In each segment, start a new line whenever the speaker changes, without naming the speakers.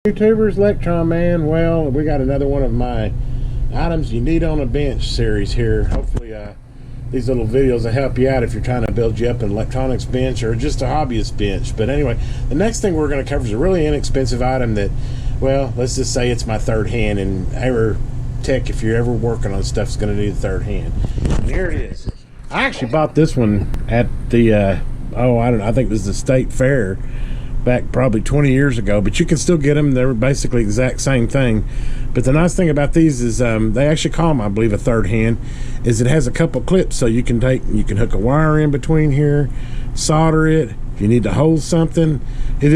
YouTubers, Electron Man. Well, we got another one of my items you need on a bench series here. Hopefully these little videos will help you out if you're trying to build you up an electronics bench or just a hobbyist bench. But anyway, the next thing we're going to cover is a really inexpensive item that, well, let's just say it's my third hand, and ever tech, if you're ever working on stuff, is going to need a third hand. And here it is. I actually bought this one at the I don't know, I think it was the state fair back probably 20 years ago, but you can still get them. They're basically the exact same thing. But the nice thing about these is they actually call them, I believe, a third hand, is it has a couple clips, so you can hook a wire in between here, solder it. If you need to hold something, it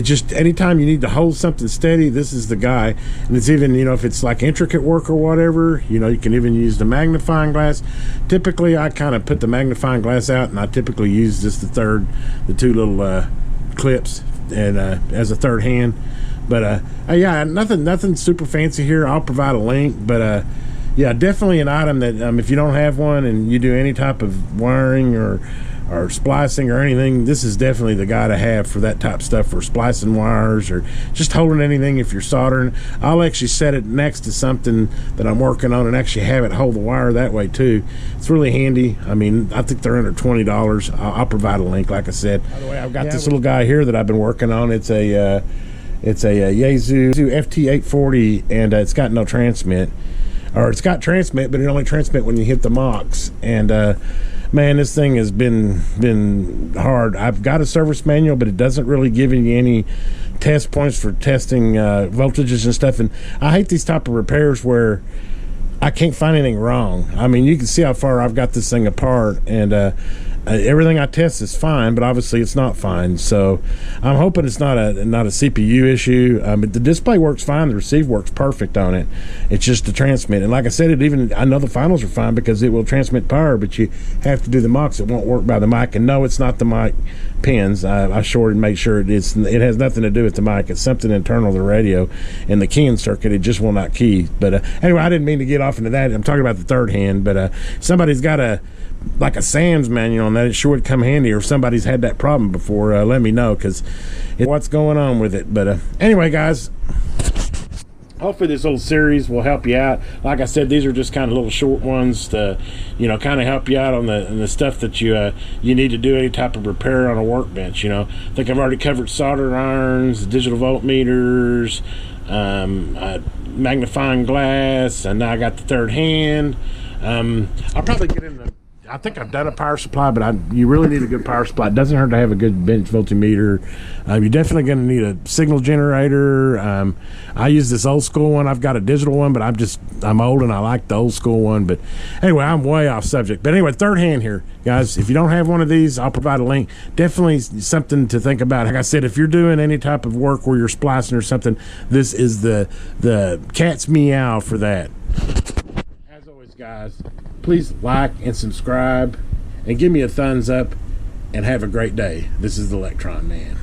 just anytime you need to hold something steady, this is the guy. And it's even, if it's like intricate work or whatever, you can even use the magnifying glass. Typically I kind of put the magnifying glass out, and I typically use just the two little clips and as a third hand. But yeah, nothing super fancy here. I'll provide a link, but yeah, definitely an item that if you don't have one and you do any type of wiring or splicing or anything, this is definitely the guy to have for that type of stuff, for splicing wires or just holding anything. If you're soldering, I'll actually set it next to something that I'm working on and actually have it hold the wire that way too. It's really handy. I mean, I think they're under $20. I'll provide a link, like I said. By the way, I've got this little guy here that I've been working on. It's a Yaesu FT840, and it's got no transmit, or it's got transmit, but it only transmit when you hit the mocks. And man, this thing has been hard. I've got a service manual, but it doesn't really give you any test points for testing voltages and stuff. And I hate these type of repairs where I can't find anything wrong. I mean, you can see how far I've got this thing apart, and everything I test is fine, but obviously it's not fine. So I'm hoping it's not a CPU issue. But the display works fine, the receive works perfect on it. It's just the transmit. And like I said, I know the finals are fine because it will transmit power, but you have to do the mocks. It won't work by the mic. And no, it's not the mic pins. I shorted and made sure it has nothing to do with the mic. It's something internal to the radio and the keying circuit. It just will not key. But anyway, I didn't mean to get off into that. I'm talking about the third hand, but somebody's got a SAM's manual on that. It sure would come handy, or if somebody's had that problem before, let me know, because what's going on with it. But anyway, guys, hopefully this little series will help you out. Like I said, these are just kind of little short ones to kind of help you out on the stuff that you need to do any type of repair on a workbench. I think I've already covered soldering irons, digital voltmeters, magnifying glass, and now I got the third hand. I'll probably get into, I think I've done a power supply, but you really need a good power supply. It doesn't hurt to have a good bench voltmeter. You're definitely going to need a signal generator. I use this old school one. I've got a digital one, but I'm old and I like the old school one. But anyway, I'm way off subject. But anyway, third hand here, guys. If you don't have one of these, I'll provide a link. Definitely something to think about. Like I said, if you're doing any type of work where you're splicing or something, this is the cat's meow for that. As always, guys, please like and subscribe and give me a thumbs up, and have a great day. This is the Electron Man.